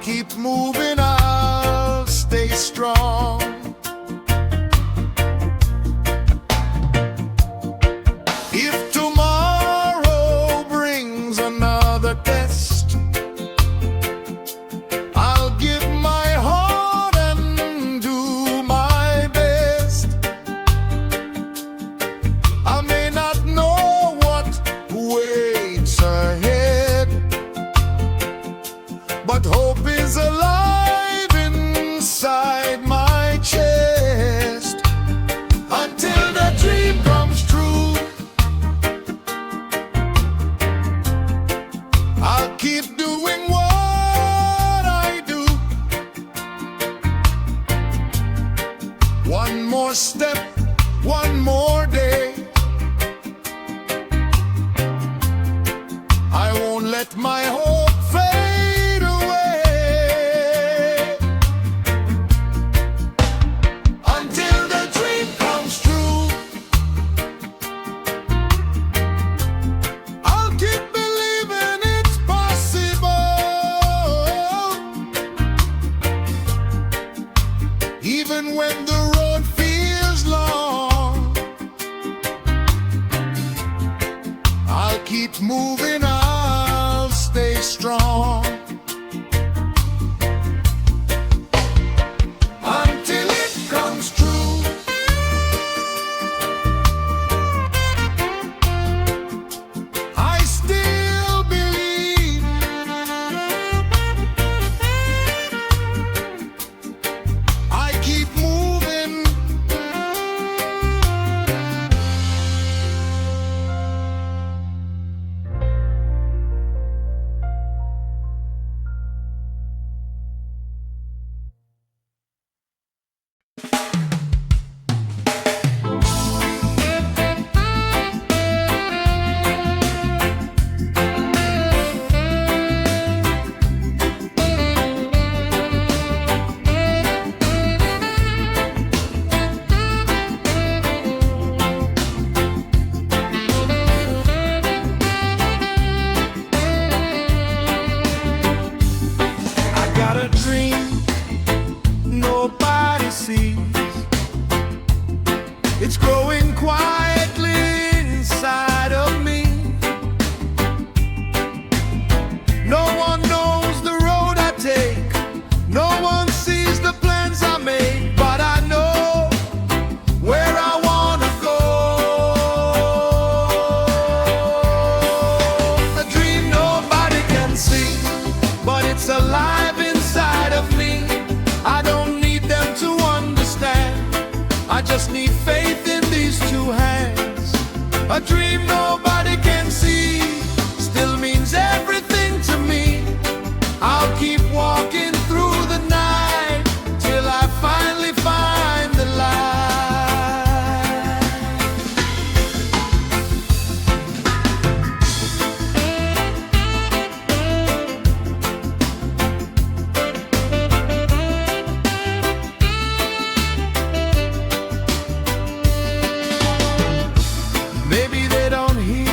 keep moving, I'll stay strong. If tomorrow brings another test, I'll give my heart and do my best. I may not know what waits ahead, but hope is alive inside my chest. Until the dream comes true, I'll keep doing what I do. One more step, one more day. I won't let my hope fade away. Until the dream comes true, I'll keep believing it's possible. Even when the road feels long, I'll keep moving, I'll stay strong. Until it comes true. I still believe. I keep moving. I got a dream nobody sees. It's growing quietly inside of me. No one knows the road I take, no one sees the plans I make, but I know where I wanna go. A dream nobody can see, but it's alive inside of me. I don't need them to understand, I just need faith in these two hands. A dream nobody can see still means everything to me. I'll keep walking through the night till I finally find the light. Maybe they don't hear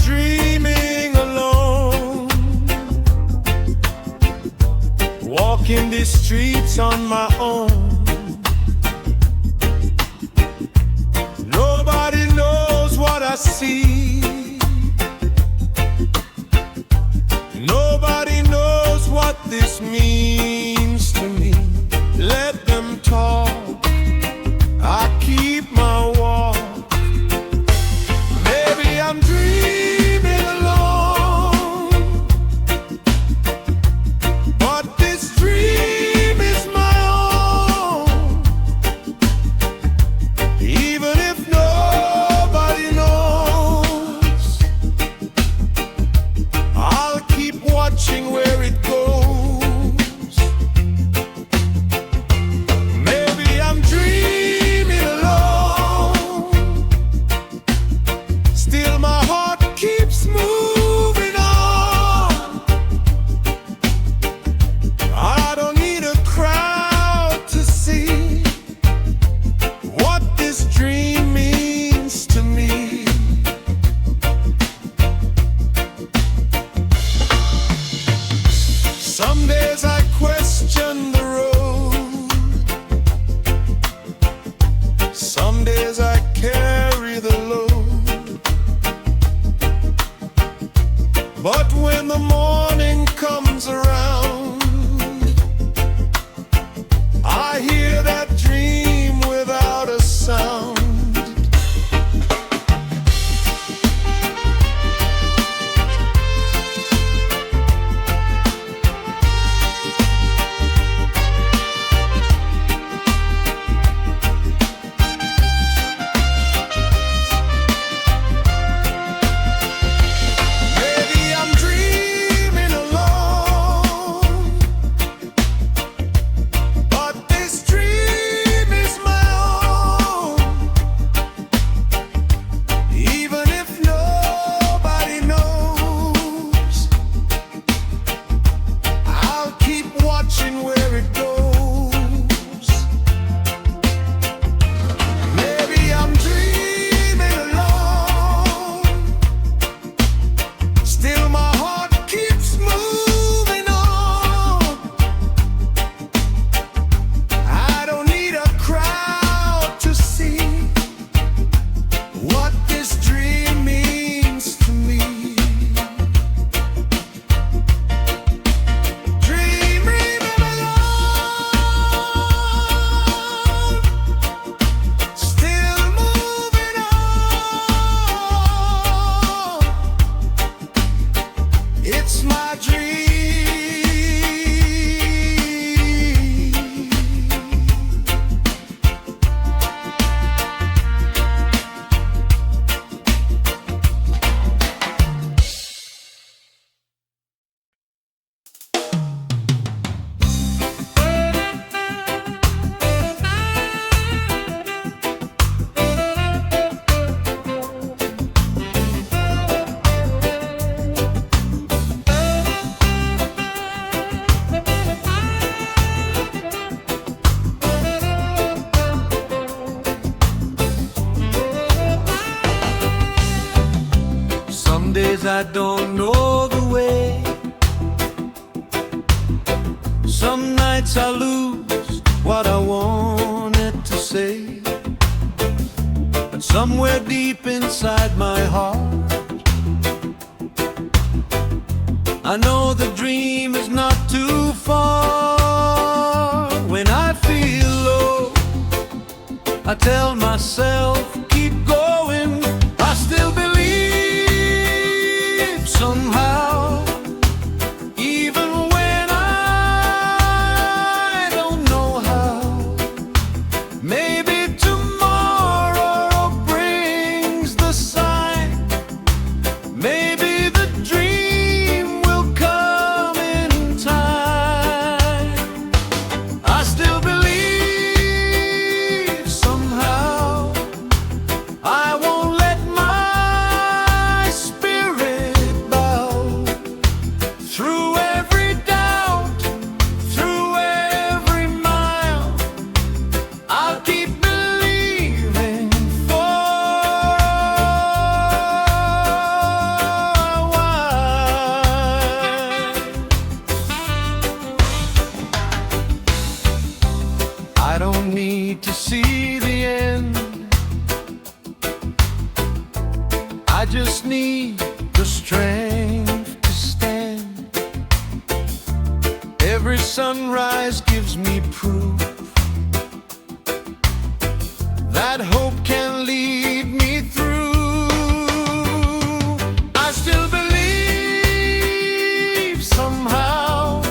dreaming alone, walking these streets on my own. Nobody knows what I see. Nobody knows what this means to me. Let them talk, I keep my walk. Maybe I'm dreaming alone, but this dream is my own. Even if nobody knows, I'll keep watching where it goes. Maybe I'm dreaming alone, still my heart keeps moving on. I don't need a crowd to see what this dream means to me. Some days I question the road, some days I carry the load. But when the morning comes around, I hear that dream without a sound. Maybe I'm dreaming alone, but this dream is my own. Even if nobody knows, I'll keep watching where it goes. Maybe I'm dreaming alone, still my heart keeps moving on. I don't need a crowd to see what this dream means to me. Dreaming alone, still moving on. It's my dream. Some days I don't know the way. Some nights I lose what I wanted to say. But somewhere deep inside my heart, I know the dream is not too far. When I feel low, I tell myself, keep going. I still believe somehow, even when I don't know how. Maybe tomorrow brings the sign. Maybe the dream will come in time. I still believe somehow. I won't let my spirit bow. sunrise gives me proof that hope can lead me through. I still believe somehow,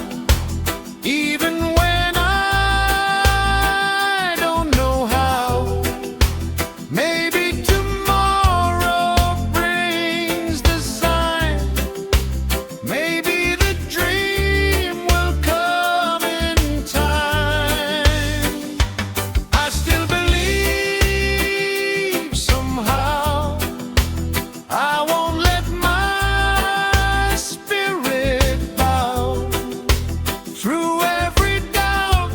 even when I don't know how. Maybe tomorrow brings the sign. Maybe the dream will come in time. I still believe somehow. I won't let my spirit bow. Through every doubt,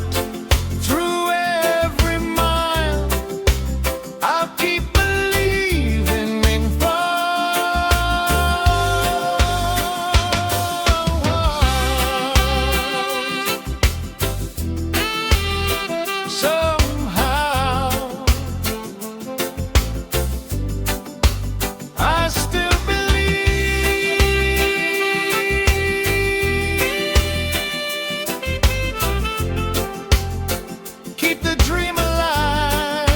through every mile, I'll keep believing in somehow. I still believe. Keep the dream alive.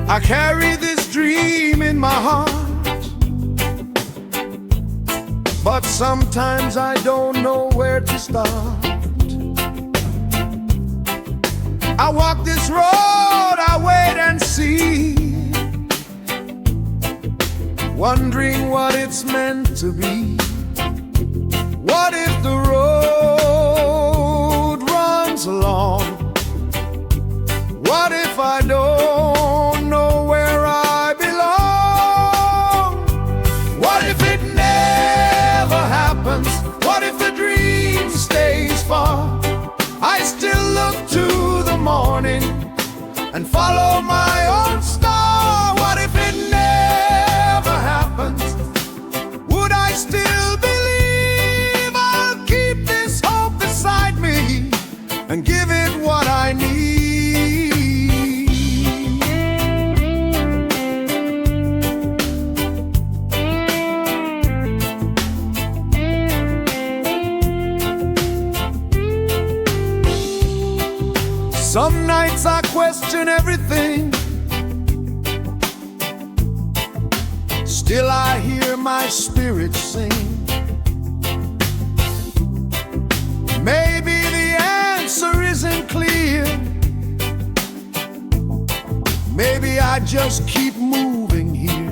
I carry this dream in my heart, but sometimes I don't know where to start. I walk this road, I wait and see, wondering what it's meant to be. What if the road runs long? What if I don't know where I belong? What if it never happens? What if the dream stays far? I still look to the morning and follow my own star. What if it never happens? Would I still believe? I'll keep this hope beside me and give it what I need. Some nights I question everything, still I hear my spirit sing. Maybe the answer isn't clear. Maybe I just keep moving here.